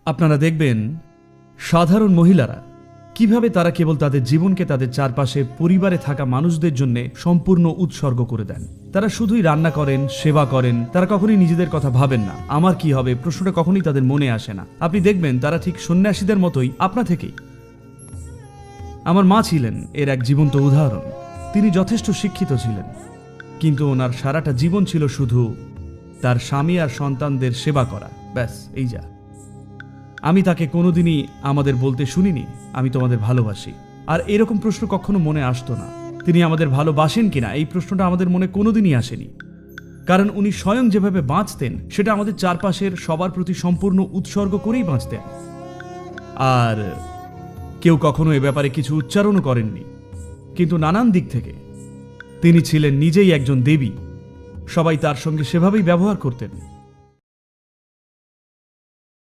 আপনারা দেখবেন সাধারণ মহিলারা কিভাবে তারা কেবল তাদের জীবনকে তাদের চারপাশে পরিবারে থাকা মানুষদের জন্য সম্পূর্ণ উৎসর্গ করে দেন। তারা শুধুই রান্না করেন, সেবা করেন, তারা কখনোই নিজেদের কথা ভাবেন না। আমার কি হবে প্রশ্নটা কখনোই তাদের মনে আসে না। আপনি দেখবেন তারা ঠিক সন্ন্যাসীদের মতোই আপনা থেকেই। আমার মা ছিলেন এর এক জীবন্ত উদাহরণ। তিনি যথেষ্ট শিক্ষিত ছিলেন, কিন্তু ওনার সারাটা জীবন ছিল শুধু তার স্বামী আর সন্তানদের সেবা করা, ব্যাস এই যা। আমি তাকে কোনোদিনই আমাদের বলতে শুনিনি আমি তোমাদের ভালোবাসি, আর এরকম প্রশ্ন কখনো মনে আসতো না। তিনি আমাদের ভালোবাসেন কিনা এই প্রশ্নটা আমাদের মনে কোনোদিনই আসেনি, কারণ উনি স্বয়ং যেভাবে বাঁচতেন সেটা আমাদের চারপাশের সবার প্রতি সম্পূর্ণ উৎসর্গ করেই বাঁচতেন। আর কেউ কখনো এ ব্যাপারে কিছু উচ্চারণও করেননি, কিন্তু নানান দিক থেকে তিনি ছিলেন নিজেই একজন দেবী। সবাই তার সঙ্গে সেভাবেই ব্যবহার করতেন।